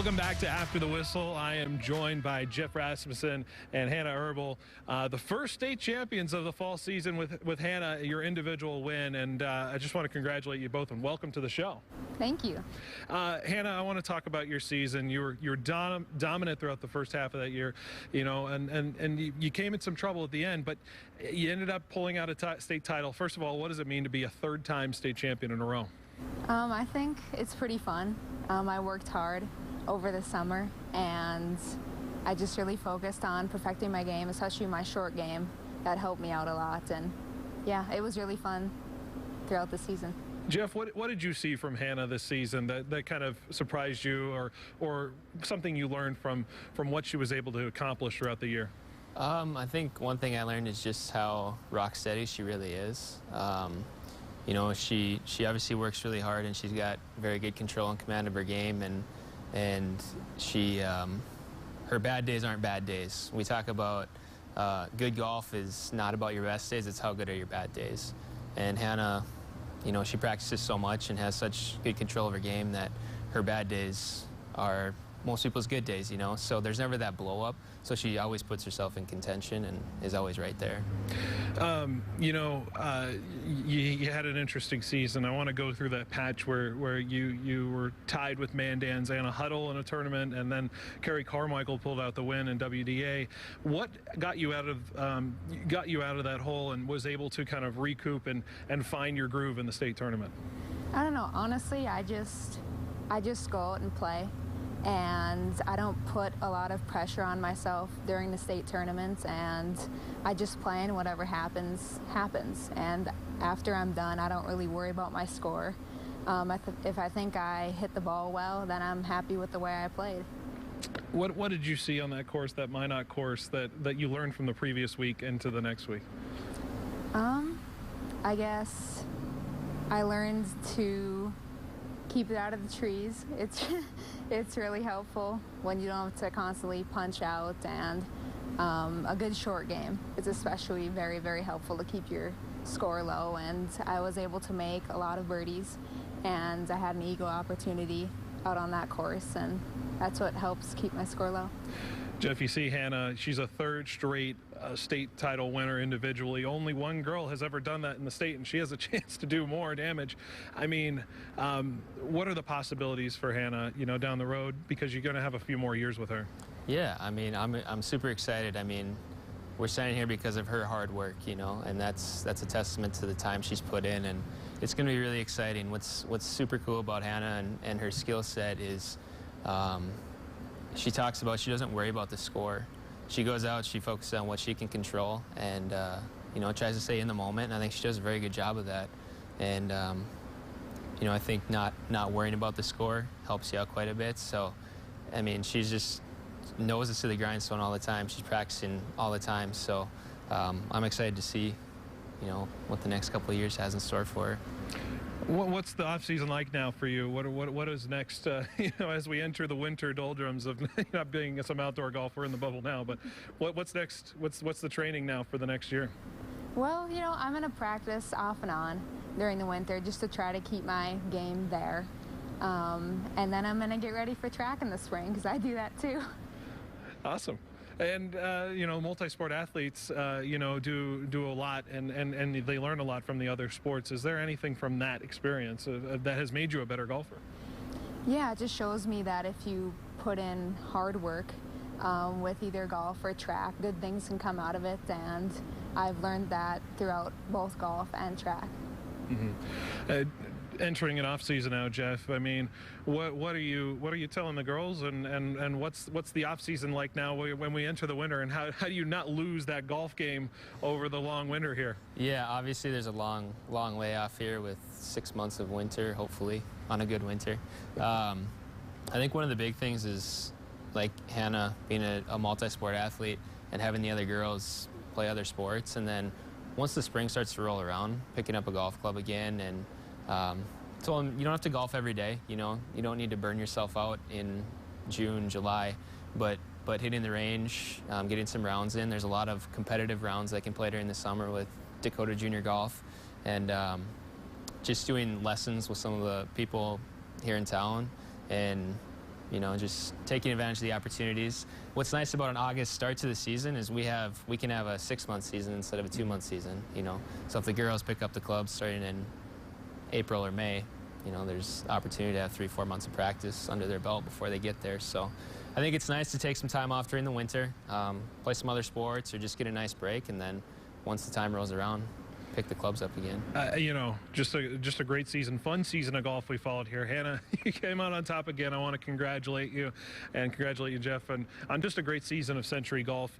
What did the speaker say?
Welcome back to After the Whistle. I am joined by Jeff Rasmussen and Hannah Herbal, the first state champions of the fall season with Hannah, your individual win. And I just want to congratulate you both and welcome to the show. Thank you. Hannah, I want to talk about your season. You were dominant throughout the first half of that year, you know, and you came in some trouble at the end, but you ended up pulling out a state title. First of all, what does it mean to be a third-time state champion in a row? I think it's pretty fun. I worked hard over the summer, and I just really focused on perfecting my game, especially my short game. That helped me out a lot, and yeah, it was really fun throughout the season. Jeff, what did you see from Hannah this season that kind of surprised you, or something you learned from what she was able to accomplish throughout the year? I think one thing I learned is just how rock steady she really is. You know, she obviously works really hard, and she's got very good control and command of her game, and she her bad days aren't bad days. We talk about good golf is not about your best days, it's how good are your bad days. And Hannah, you know, she practices so much and has such good control of her game that her bad days are most people's good days, you know, so there's never that blow up. So she always puts herself in contention and is always right there. You know, you had an interesting season. I want to go through that patch where you were tied with Mandan's Anna Huddle in a tournament, and then Kerry Carmichael pulled out the win in WDA. What got you out of that hole and was able to kind of recoup and find your groove in the state tournament? I don't know. Honestly, I just go out and play. And I don't put a lot of pressure on myself during the state tournaments, and I just play, and whatever happens, happens. And after I'm done, I don't really worry about my score. If I think I hit the ball well, then I'm happy with the way I played. What did you see on that course, that Minot course, that you learned from the previous week into the next week? I guess I learned to keep it out of the trees. It's really helpful when you don't have to constantly punch out, and a good short game. It's especially very, very helpful to keep your score low, and I was able to make a lot of birdies, and I had an eagle opportunity out on that course, and that's what helps keep my score low. Jeff, you see Hannah, she's a third straight state title winner individually. Only one girl has ever done that in the state, and she has a chance to do more damage. I mean, what are the possibilities for Hannah, you know, down the road? Because you're going to have a few more years with her. Yeah, I mean, I'm super excited. I mean, we're standing here because of her hard work, you know, and that's a testament to the time she's put in, and it's going to be really exciting. What's super cool about Hannah and her skill set is she talks about she doesn't worry about the score. She goes out, she focuses on what she can control, and you know, tries to stay in the moment, and I think she does a very good job of that. And you know, I think not worrying about the score helps you out quite a bit. So I mean, she's just knows it's to the grindstone all the time. She's practicing all the time, so I'm excited to see, you know, what the next couple of years has in store for her. What's the off season like now for you? What is next? You know, as we enter the winter doldrums of not being some outdoor golf, we're in the bubble now. But what's next? What's the training now for the next year? Well, you know, I'm going to practice off and on during the winter just to try to keep my game there, and then I'm going to get ready for track in the spring because I do that too. That And you know, multi-sport athletes, you know, do a lot, and they learn a lot from the other sports. Is there anything from that experience that has made you a better golfer? Yeah, it just shows me that if you put in hard work with either golf or track, good things can come out of it, and I've learned that throughout both golf and track. Mm-hmm. Entering an off season now, Jeff. I mean, what are you telling the girls, and what's the off season like now when we enter the winter, and how do you not lose that golf game over the long winter here? Yeah, obviously there's a long layoff here with 6 months of winter, hopefully on a good winter. I think one of the big things is, like Hannah being a multi-sport athlete and having the other girls play other sports, and then once the spring starts to roll around, picking up a golf club again, and so you don't have to golf every day, you know. You don't need to burn yourself out in June, July, but hitting the range, getting some rounds in. There's a lot of competitive rounds that can play during the summer with Dakota Junior Golf, and just doing lessons with some of the people here in town, and You know, just taking advantage of the opportunities. What's nice about an August start to the season is we can have a 6-month season instead of a 2-month season. You know, so if the girls pick up the club starting in April or May, you know, there's opportunity to have 3-4 months of practice under their belt before they get there. So I think it's nice to take some time off during the winter, play some other sports, or just get a nice break, and then once the time rolls around, pick the clubs up again. You know, just a great season, fun season of golf we followed here. Hannah, you came out on top again. I want to congratulate you, and congratulate you, Jeff, on just a great season of Century Golf.